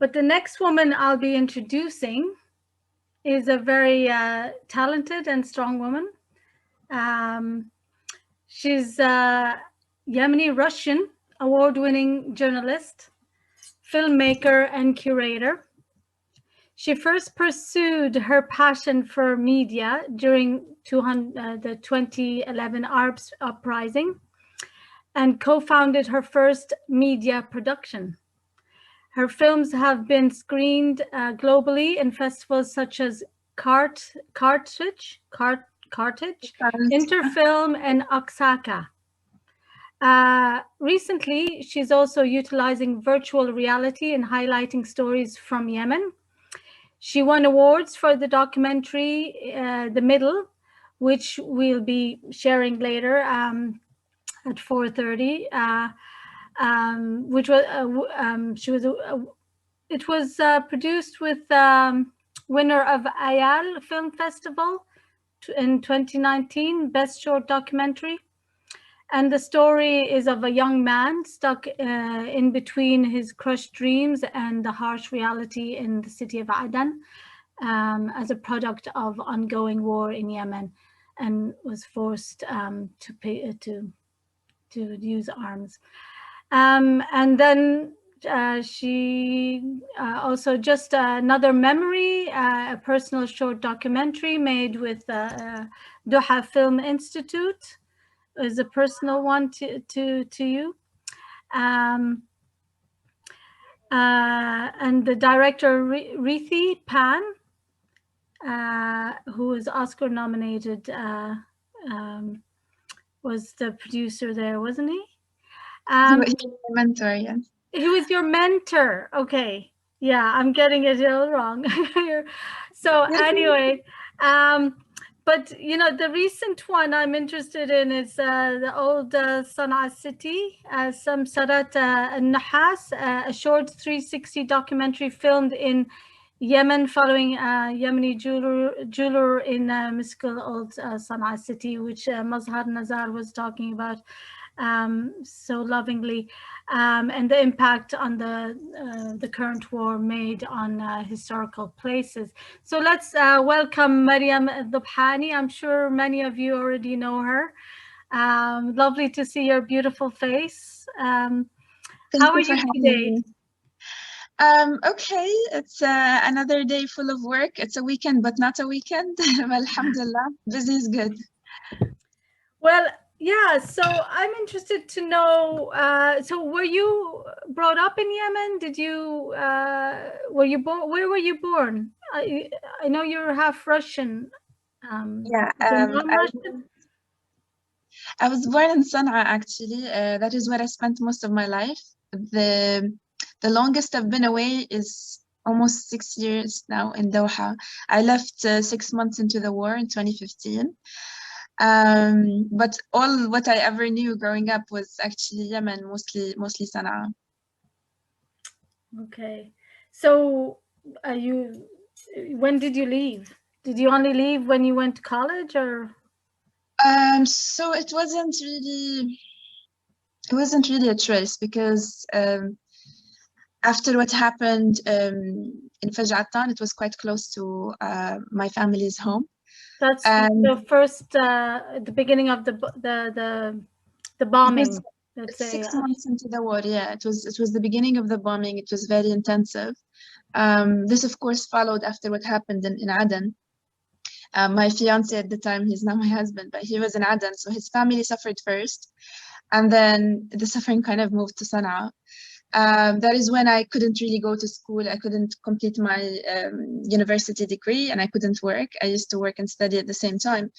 But the next woman I'll be introducing is a very talented and strong woman. She's a Yemeni Russian award-winning journalist, filmmaker, and curator. She first pursued her passion for media during the 2011 Arabs Uprising and co-founded her first media production. Her films have been screened globally in festivals such as Carthage, Interfilm, and Oaxaca. Recently, she's also utilizing virtual reality and highlighting stories from Yemen. She won awards for the documentary The Middle, which we'll be sharing later at 4:30. Which was it was produced with winner of Ayal Film Festival in 2019, Best Short Documentary. And the story is of a young man stuck in between his crushed dreams and the harsh reality in the city of Aden as a product of ongoing war in Yemen, and was forced to use arms. And then she also just another memory, a personal short documentary made with Doha Film Institute. Is a personal one to you. And the director Rithi Pan, who is Oscar nominated, was the producer there, wasn't he? He was my mentor, yes. He was your mentor. Okay. Yeah, I'm getting it all wrong. So anyway, but you know, the recent one I'm interested in is the old Sana'a city, Samsarat al-Nahas, a short 360 documentary filmed in Yemen following Yemeni jeweler in mystical old Sana'a city, which Mazhar Nazar was talking about so lovingly, and the impact on the current war made on historical places. So let's welcome Mariam AlDhubhani. I'm sure many of you already know her. Lovely to see your beautiful face. How are you today? Okay, it's another day full of work. It's a weekend, but not a weekend. Alhamdulillah, busy is good. Well, yeah, so I'm interested to know, so were you brought up in Yemen? Did you, were you born, where were you born? I know you're half Russian. Yeah, I was born in Sana'a, actually. That is where I spent most of my life. The longest I've been away is almost 6 years now in Doha. I left 6 months into the war in 2015. But all what I ever knew growing up was actually Yemen, mostly Sana'a. Okay, so when did you leave? Did you only leave when you went to college, or? So it wasn't really a choice, because after what happened in Faj'atan, it was quite close to my family's home. That's the first, the beginning of the bombing. Let's say 6 months into the war. Yeah, it was the beginning of the bombing. It was very intensive. This, of course, followed after what happened in Aden. My fiance at the time, he's now my husband, but he was in Aden, so his family suffered first, and then the suffering kind of moved to Sana'a. That is when I couldn't really go to school. I couldn't complete my university degree, and I couldn't work. I used to work and study at the same time.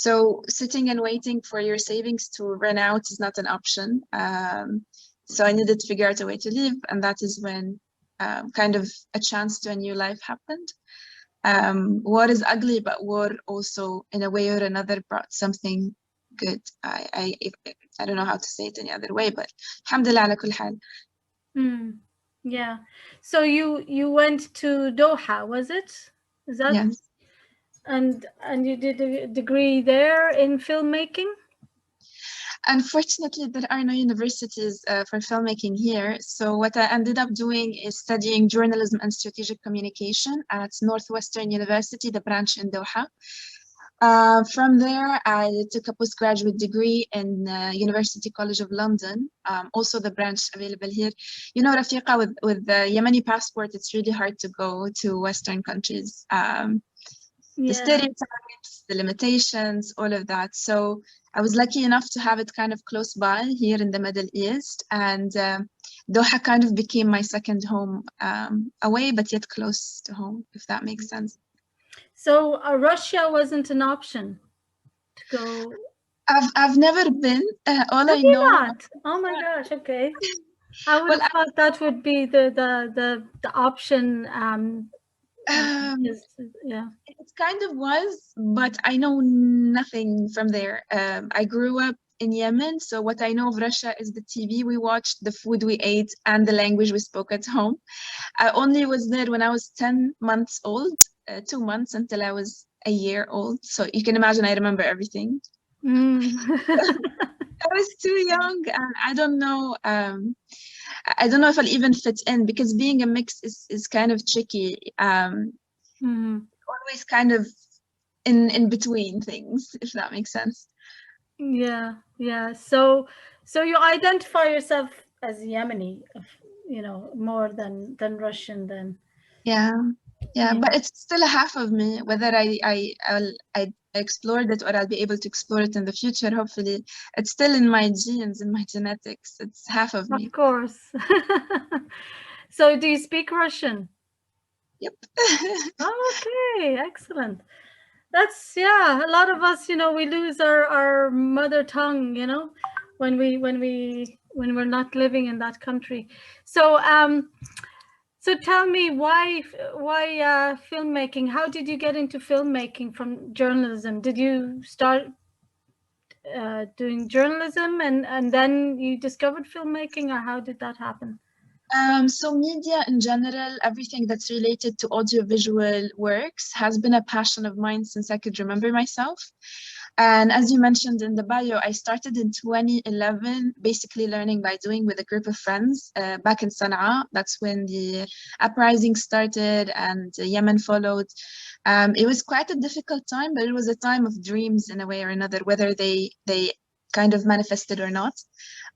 So sitting and waiting for your savings to run out is not an option. So I needed to figure out a way to live, and that is when kind of a chance to a new life happened. War is ugly, but war also, in a way or another, brought something good. I don't know how to say it any other way, but alhamdulillah ala kull hal. Yeah. So you went to Doha, was it? Is that? Yes. And you did a degree there in filmmaking? Unfortunately, there are no universities for filmmaking here. So what I ended up doing is studying journalism and strategic communication at Northwestern University, the branch in Doha. From there, I took a postgraduate degree in University College of London, also the branch available here. You know, Rafiqa, with the Yemeni passport, it's really hard to go to Western countries. The stereotypes, the limitations, all of that. So I was lucky enough to have it kind of close by here in the Middle East. And Doha kind of became my second home, away, but yet close to home, if that makes sense. So Russia wasn't an option to go. I've never been. All Have I you know. not? Oh my gosh. Okay. I would Well, have thought that would be the option. um, Yeah. it kind of was, but I know nothing from there. I grew up in Yemen, so what I know of Russia is the TV we watched, the food we ate, and the language we spoke at home. I only was there when I was 10 months old, 2 months until I was a year old. So you can imagine I remember everything. I was too young, and I don't know. I don't know if I'll even fit in because being a mix is kind of tricky. Always kind of in between things, if that makes sense. Yeah, yeah. So you identify yourself as Yemeni, you know, more than Russian then. Yeah, yeah, Yeah. but it's still a half of me. Whether I explored it or I'll be able to explore it in the future, hopefully, it's still in my genes, in my genetics. It's half of me. Of course. So do you speak Russian? Yep. Okay, excellent. That's, yeah, a lot of us, you know, we lose our mother tongue, you know, when we're not living in that country. So so tell me why filmmaking? How did you get into filmmaking from journalism? Did you start doing journalism and then you discovered filmmaking, or how did that happen? So media in general, everything that's related to audiovisual works has been a passion of mine since I could remember myself. And as you mentioned in the bio, I started in 2011, basically learning by doing with a group of friends back in Sana'a. That's when the uprising started and Yemen followed. It was quite a difficult time, but it was a time of dreams in a way or another, whether they kind of manifested or not.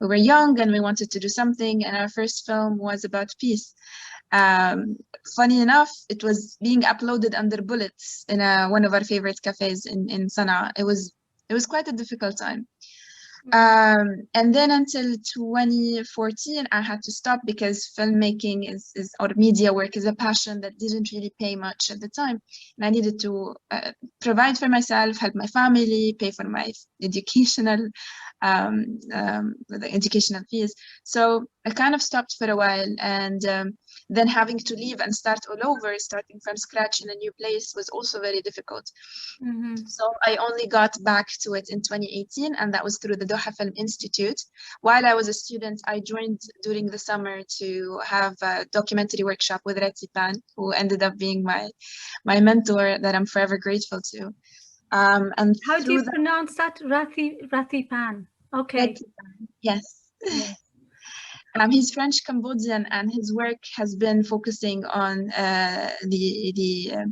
We were young and we wanted to do something, and our first film was about peace. Um, Funny enough, it was being uploaded under bullets in one of our favorite cafes in Sana'a. It was quite a difficult time. And then until 2014, I had to stop because filmmaking is or media work is a passion that didn't really pay much at the time. And I needed to provide for myself, help my family, pay for my educational the educational fees. So I kind of stopped for a while, and then having to leave and start all over, starting from scratch in a new place was also very difficult. So I only got back to it in 2018, and that was through the Doha Film Institute. While I was a student, I joined during the summer to have a documentary workshop with AJTY, who ended up being my mentor that I'm forever grateful to. And How do through you pronounce that? Rathipan. Okay. yes. Yeah. He's French Cambodian, and his work has been focusing on the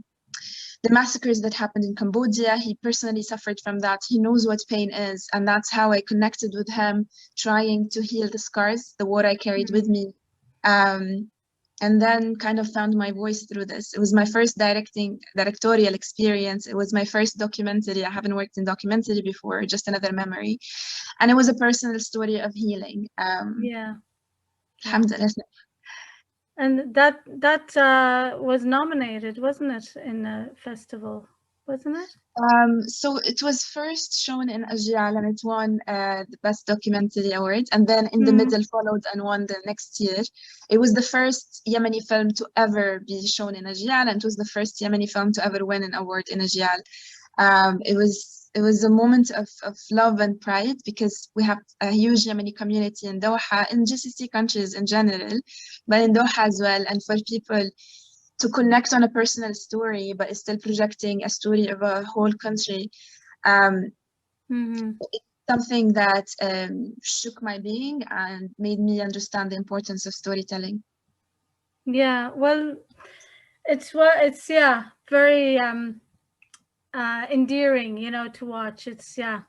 massacres that happened in Cambodia. He personally suffered from that. He knows what pain is, and that's how I connected with him, trying to heal the scars, the war I carried with me. And then kind of found my voice through this. It was my first directorial experience. It was my first documentary. I haven't worked in documentary before, just another memory. And it was a personal story of healing. Yeah. Alhamdulillah. And that was nominated, wasn't it, in a festival? Wasn't it? So it was first shown in AJTY and it won the Best Documentary Award, and then in the middle followed and won the next year. It was the first Yemeni film to ever be shown in AJTY, and it was the first Yemeni film to ever win an award in AJTY. It was a moment of love and pride because we have a huge Yemeni community in Doha, in GCC countries in general, but in Doha as well, and for people to connect on a personal story, but still projecting a story of a whole country. something that shook my being and made me understand the importance of storytelling. Yeah, well, it's very endearing, you know, to watch. It's the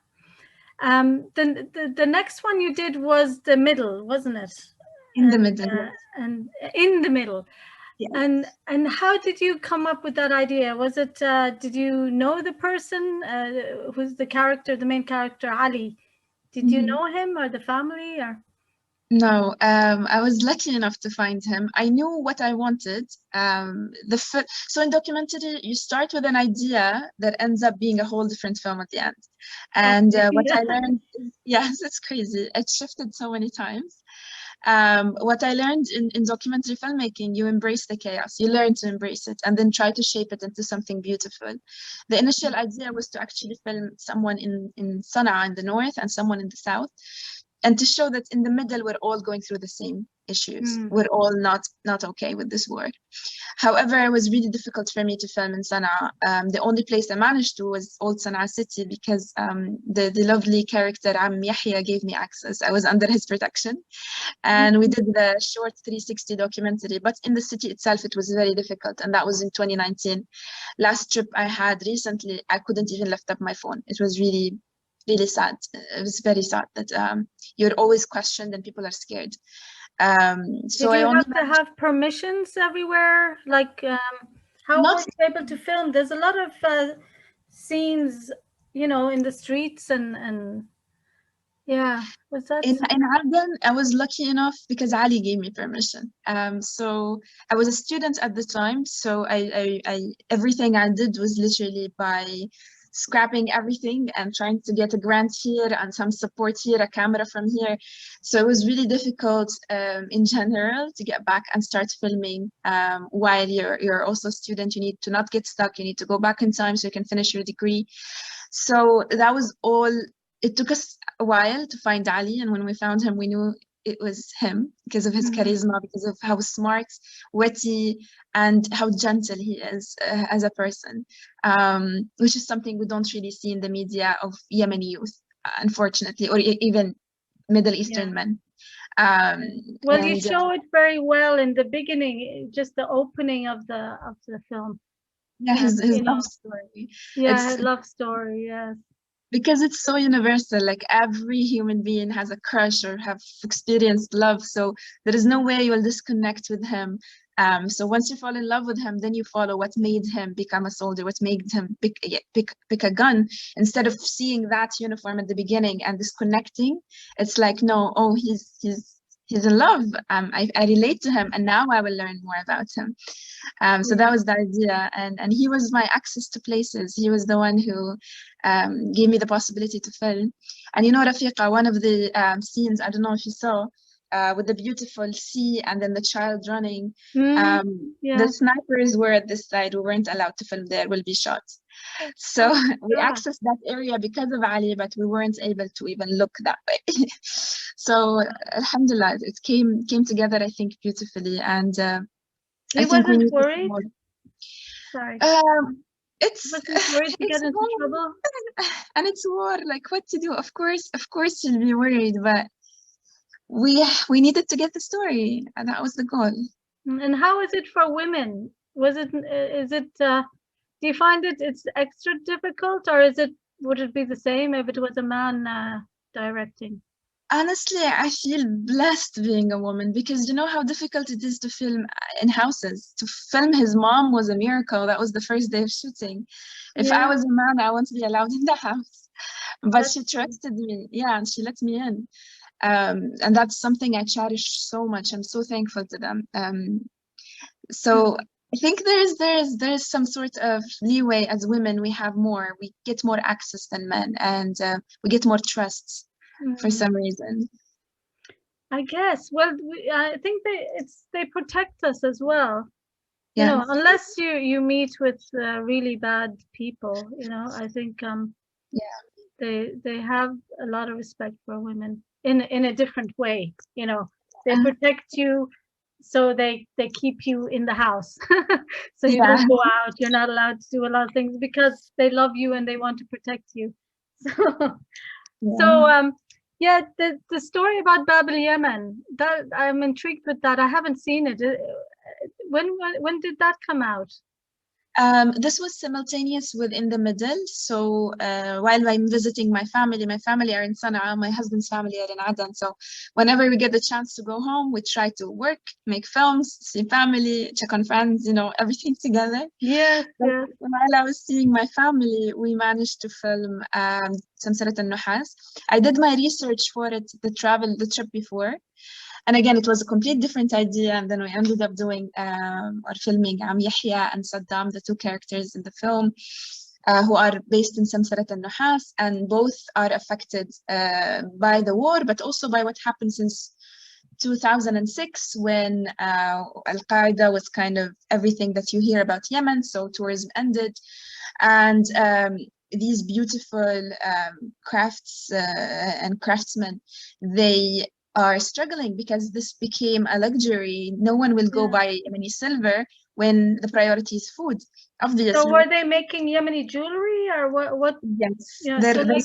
next one you did was The Middle, wasn't it? In the middle, yes. And In the Middle. Yes. And how did you come up with that idea? Was it did you know the person who's the character, the main character, Ali? Did you know him or the family or? No, I was lucky enough to find him. I knew what I wanted. So in documentary, you start with an idea that ends up being a whole different film at the end. And what I learned, yes, it's crazy. It shifted so many times. What I learned in documentary filmmaking, you embrace the chaos, you learn to embrace it, and then try to shape it into something beautiful. The initial idea was to actually film someone in Sana'a in the north and someone in the south, and to show that in the middle we're all going through the same issues. We're all not okay with this war. However, it was really difficult for me to film in Sana'a. The only place I managed to was Old Sana'a city because the lovely character Yahya gave me access. I was under his protection, and we did the short 360 documentary. But in the city itself, it was very difficult, and that was in 2019. Last trip I had recently, I couldn't even lift up my phone. It was really sad. It was very sad that you're always questioned and people are scared. So did you I have to have permissions everywhere? Like, how were you able to film? There's a lot of scenes, you know, in the streets and yeah. Was that in Aden? I was lucky enough because Ali gave me permission. So I was a student at the time, so I everything I did was literally by scrapping everything and trying to get a grant here and some support here, a camera from here. So it was really difficult in general to get back and start filming while you're also a student. You need to not get stuck. You need to go back in time so you can finish your degree. So that was all. It took us a while to find Ali, and when we found him, we knew it was him because of his charisma, because of how smart, witty, and how gentle he is as a person, which is something we don't really see in the media of Yemeni youth, unfortunately, or even Middle Eastern men. Well, you show it very well in the beginning, just the opening of the film. Yeah, his love story. Yeah, his love story, yes. Because it's so universal, like every human being has a crush or have experienced love, so there is no way you will disconnect with him. So once you fall in love with him, then you follow what made him become a soldier, what made him pick a gun. Instead of seeing that uniform at the beginning and disconnecting, it's like, no, oh, he's in love. I relate to him, and now I will learn more about him. So that was the idea, and he was my access to places. He was the one who gave me the possibility to film. And you know, Rafiqa, one of the scenes, I don't know if you saw, with the beautiful sea and then the child running, the snipers were at this side. We weren't allowed to film there, will be shot. So we accessed that area because of Ali, but we weren't able to even look that way. So alhamdulillah, it came together, I think, beautifully. And he wasn't worried. Sorry. It's wasn't worried to get into trouble. And it's war, like what to do. Of course you'll be worried, but we needed to get the story, and that was the goal. And how is it for women? Do you find it's extra difficult, or would it be the same if it was a man directing? Honestly, I feel blessed being a woman, because you know how difficult it is to film in houses. To film his mom was a miracle. That was the first day of shooting. If I was a man, I wouldn't be allowed in the house. But she trusted me, and she let me in. And that's something I cherish so much. I'm so thankful to them. So I think there's some sort of leeway as women. We get more access than men, and we get more trust for some reason. I guess. Well, I think they protect us as well. You know, unless you meet with really bad people, you know, I think they have a lot of respect for women in a different way. You know, they protect you, so they keep you in the house. So you don't go out. You're not allowed to do a lot of things because they love you and they want to protect you. So So yeah, the story about Bab el-Yemen, that I'm intrigued with that. I haven't seen it. When did that come out? This was simultaneous within the middle. So while I'm visiting my family are in Sana'a, my husband's family are in Aden. So whenever we get the chance to go home, we try to work, make films, see family, check on friends, you know, everything together. Yes, But yes. while I was seeing my family, we managed to film Samsarat al-Nuhas. I did my research for it, the trip before. And again, it was a complete different idea. And then we ended up doing or filming Yahya and Saddam, the two characters in the film, who are based in Samsarat al-Nuhas, and both are affected by the war, but also by what happened since 2006 when Al-Qaeda was kind of everything that you hear about Yemen. So tourism ended, and these beautiful crafts and craftsmen, they are struggling because this became a luxury. No one will go buy Yemeni silver when the priority is food, obviously. So were they making Yemeni jewelry or what? Yes, Yeah, they're so like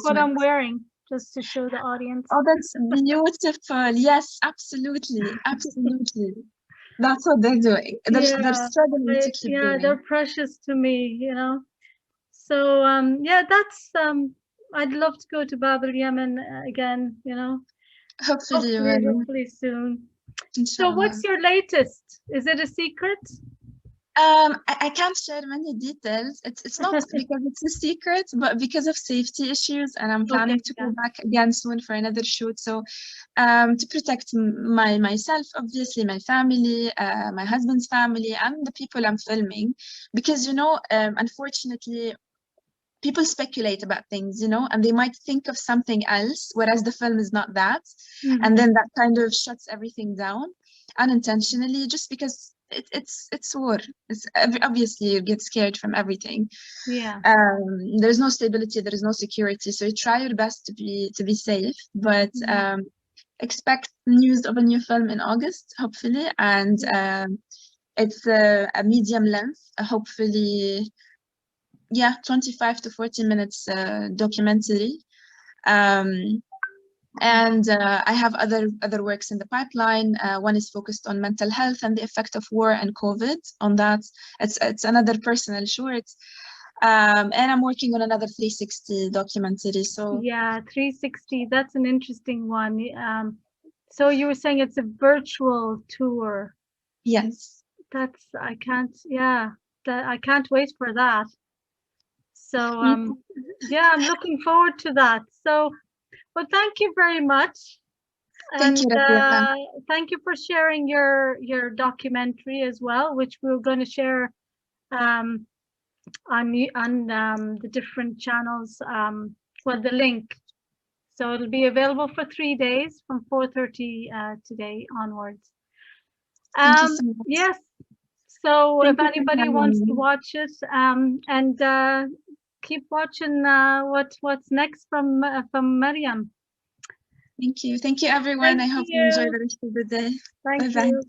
what I'm silversmiths. wearing, just to show the audience. Oh, that's beautiful. Yes, absolutely, absolutely. That's what they're doing. They're struggling to keep doing. They're precious to me, you know. So yeah, that's I'd love to go to Bab el-Yemen again, you know. Hopefully you will. Hopefully soon. So Inshallah. what's your latest? Is it a secret? I can't share many details. It's not because it's a secret, but because of safety issues, and I'm planning to go back again soon for another shoot. So, to protect myself, obviously my family, my husband's family, and the people I'm filming, because you know, unfortunately, people speculate about things, you know, and they might think of something else, whereas the film is not that, and then that kind of shuts everything down unintentionally, just because it's war. It's obviously you get scared from everything. Yeah. There's no stability, there is no security, so you try your best to be safe, but expect news of a new film in August, hopefully, and it's a medium length, hopefully, 25 to 40 minutes documentary. And I have other works in the pipeline. One is focused on mental health and the effect of war and COVID on that. It's another personal short. And I'm working on another 360 documentary. So yeah, 360, that's an interesting one. So you were saying it's a virtual tour. Yes. I can't wait for that. So yeah, I'm looking forward to that. So well, thank you very much. Thank you, Rafiqa. Thank you for sharing your documentary as well, which we're going to share on the different channels. Well, the link. So it'll be available for 3 days from 4:30 today onwards. Thank you so much. Yes. So if anybody wants to watch it, and keep watching what's next from Mariam. Thank you. Thank you, everyone. I hope you enjoy the rest of the day. Thank Bye-bye. you.